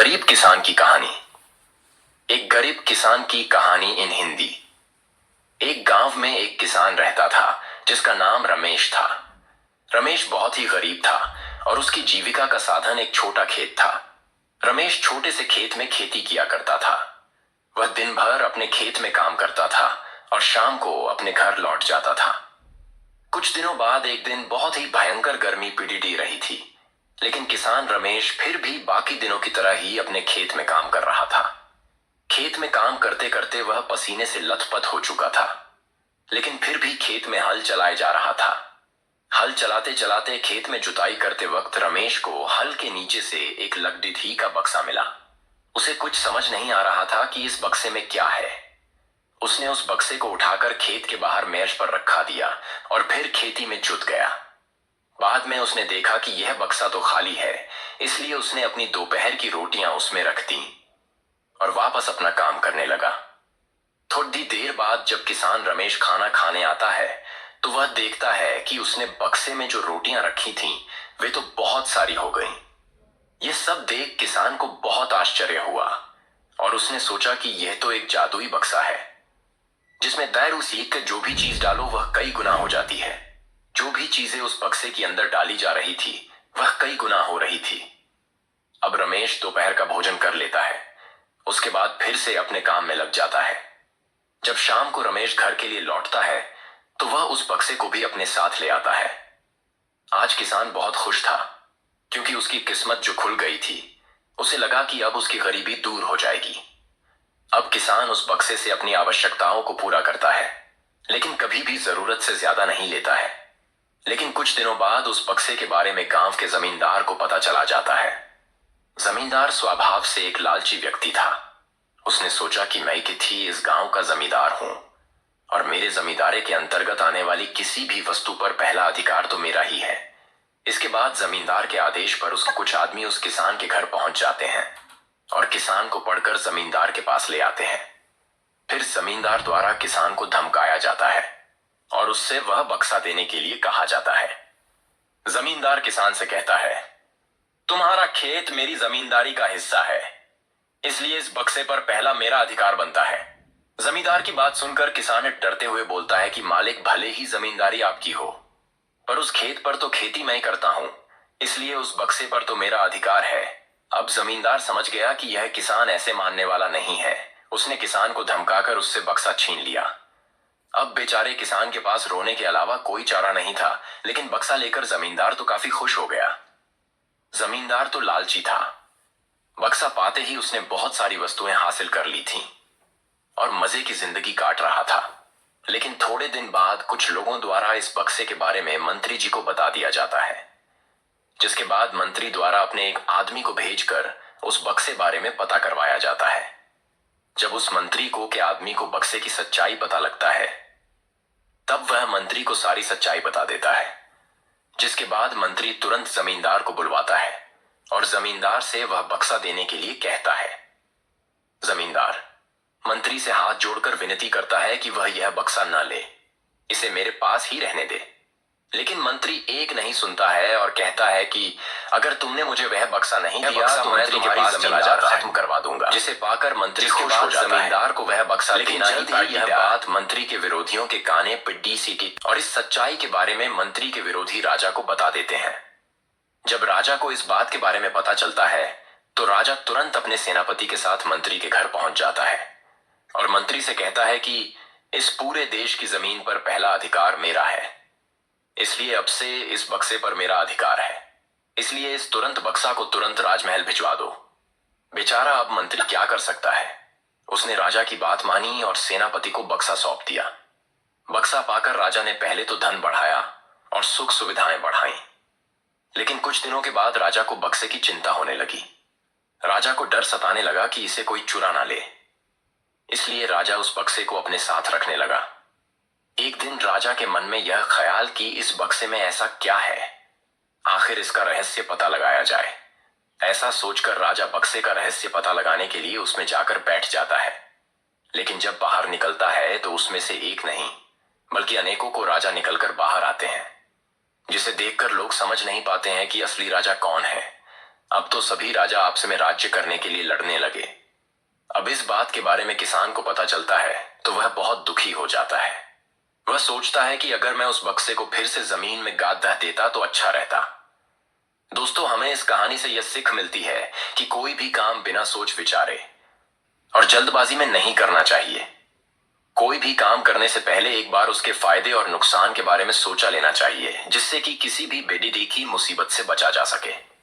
गरीब किसान की कहानी। एक गरीब किसान की कहानी इन हिंदी। एक गांव में एक किसान रहता था जिसका नाम रमेश था। रमेश बहुत ही गरीब था और उसकी जीविका का साधन एक छोटा खेत था। रमेश छोटे से खेत में खेती किया करता था। वह दिन भर अपने खेत में काम करता था और शाम को अपने घर लौट जाता था। कुछ दिनों बाद एक दिन बहुत ही भयंकर गर्मी पीड़ित रही थी, लेकिन किसान रमेश फिर भी बाकी दिनों की तरह ही अपने खेत में काम कर रहा था। खेत में काम करते करते वह पसीने से लथपथ हो चुका था, लेकिन फिर भी खेत में हल चलाए जा रहा था। हल चलाते चलाते खेत में जुताई करते वक्त रमेश को हल के नीचे से एक लकड़ी घी का बक्सा मिला। उसे कुछ समझ नहीं आ रहा था कि इस बक्से में क्या है। उसने उस बक्से को उठाकर खेत के बाहर मेज पर रखा दिया और फिर खेती में जुट गया। बाद में उसने देखा कि यह बक्सा तो खाली है, इसलिए उसने अपनी दोपहर की रोटियां उसमें रख दी और वापस अपना काम करने लगा। थोड़ी देर बाद जब किसान रमेश खाना खाने आता है तो वह देखता है कि उसने बक्से में जो रोटियां रखी थीं वे तो बहुत सारी हो गईं। यह सब देख किसान को बहुत आश्चर्य हुआ और उसने सोचा कि यह तो एक जादुई बक्सा है जिसमें दैरू सीख कर जो भी चीज डालो वह कई गुना हो जाती है। जो भी चीजें उस बक्से के अंदर डाली जा रही थी वह कई गुना हो रही थी। अब रमेश दोपहर का भोजन कर लेता है, उसके बाद फिर से अपने काम में लग जाता है। जब शाम को रमेश घर के लिए लौटता है तो वह उस बक्से को भी अपने साथ ले आता है। आज किसान बहुत खुश था क्योंकि उसकी किस्मत जो खुल गई थी, उसे लगा कि अब उसकी गरीबी दूर हो जाएगी। अब किसान उस बक्से से अपनी आवश्यकताओं को पूरा करता है, लेकिन कभी भी जरूरत से ज्यादा नहीं लेता है। लेकिन कुछ दिनों बाद उस बक्से के बारे में गांव के जमींदार को पता चला जाता है। जमींदार स्वभाव से एक लालची व्यक्ति था। उसने सोचा कि मैं ही इस गांव का जमींदार हूं और मेरे जमींदारे के अंतर्गत आने वाली किसी भी वस्तु पर पहला अधिकार तो मेरा ही है। इसके बाद जमींदार के आदेश पर उसके कुछ आदमी उस किसान के घर पहुंच जाते हैं और किसान को पढ़कर जमींदार के पास ले आते हैं। फिर जमींदार द्वारा किसान को धमकाया जाता है और उससे वह बक्सा देने के लिए कहा जाता है। जमींदार किसान से कहता है, तुम्हारा खेत मेरी जमींदारी का हिस्सा है, इसलिए इस बक्से पर पहला मेरा अधिकार बनता है। जमींदार की बात सुनकर किसान डरते हुए बोलता है कि मालिक भले ही जमींदारी आपकी हो, पर उस खेत पर तो खेती मैं करता हूं, इसलिए उस बक्से पर तो मेरा अधिकार है। अब जमींदार समझ गया कि यह किसान ऐसे मानने वाला नहीं है। उसने किसान को धमकाकर उससे बक्सा छीन लिया। अब बेचारे किसान के पास रोने के अलावा कोई चारा नहीं था, लेकिन बक्सा लेकर जमींदार तो काफी खुश हो गया। जमींदार तो लालची था। बक्सा पाते ही उसने बहुत सारी वस्तुएं हासिल कर ली थीं और मजे की जिंदगी काट रहा था। लेकिन थोड़े दिन बाद कुछ लोगों द्वारा इस बक्से के बारे में मंत्री जी को बता दिया जाता है, जिसके बाद मंत्री द्वारा अपने एक आदमी को भेजकर उस बक्से बारे में पता करवाया जाता है। जब उस मंत्री को के आदमी को बक्से की सच्चाई पता लगता है, तब वह मंत्री को सारी सच्चाई बता देता है, जिसके बाद मंत्री तुरंत जमींदार को बुलवाता है और जमींदार से वह बक्सा देने के लिए कहता है। जमींदार मंत्री से हाथ जोड़कर विनती करता है कि वह यह बक्सा न ले, इसे मेरे पास ही रहने दे। लेकिन मंत्री एक नहीं सुनता है और कहता है कि अगर तुमने मुझे वह बक्सा नहीं दिया तो मैं तुम्हारी जमींदार खत्म करवा दूंगा। जिसे पाकर मंत्री खुश हो जाता है। जमींदार को वह बक्सा लेकिन जल्द ही यह बात मंत्री के विरोधियों के काने पिड्डी सीटी और इस सच्चाई के बारे में मंत्री के विरोधी राजा को बता देते हैं। जब राजा को इस बात के बारे में पता चलता है तो राजा तुरंत अपने सेनापति के साथ मंत्री के घर पहुंच जाता है और मंत्री से कहता है कि इस पूरे देश की जमीन पर पहला अधिकार मेरा है, इसलिए अब से इस बक्से पर मेरा अधिकार है, इसलिए इस तुरंत बक्सा को तुरंत राजमहल भिजवा दो। बेचारा अब मंत्री क्या कर सकता है। उसने राजा की बात मानी और सेनापति को बक्सा सौंप दिया। बक्सा पाकर राजा ने पहले तो धन बढ़ाया और सुख सुविधाएं बढ़ाई, लेकिन कुछ दिनों के बाद राजा को बक्से की चिंता होने लगी। राजा को डर सताने लगा कि इसे कोई चुरा ना ले, इसलिए राजा उस बक्से को अपने साथ रखने लगा। एक दिन राजा के मन में यह ख्याल कि इस बक्से में ऐसा क्या है, आखिर इसका रहस्य पता लगाया जाए। ऐसा सोचकर राजा बक्से का रहस्य पता लगाने के लिए उसमें जाकर बैठ जाता है। लेकिन जब बाहर निकलता है तो उसमें से एक नहीं बल्कि अनेकों को राजा निकलकर बाहर आते हैं, जिसे देखकर लोग समझ नहीं पाते हैं कि असली राजा कौन है। अब तो सभी राजा आपस में राज्य करने के लिए लड़ने लगे। अब इस बात के बारे में किसान को पता चलता है तो वह बहुत दुखी हो जाता है। वह सोचता है कि अगर मैं उस बक्से को फिर से जमीन में गाड़ दह देता तो अच्छा रहता। दोस्तों, हमें इस कहानी से यह सीख मिलती है कि कोई भी काम बिना सोच विचारे और जल्दबाजी में नहीं करना चाहिए। कोई भी काम करने से पहले एक बार उसके फायदे और नुकसान के बारे में सोचा लेना चाहिए, जिससे कि किसी भी बेदिखी मुसीबत से बचा जा सके।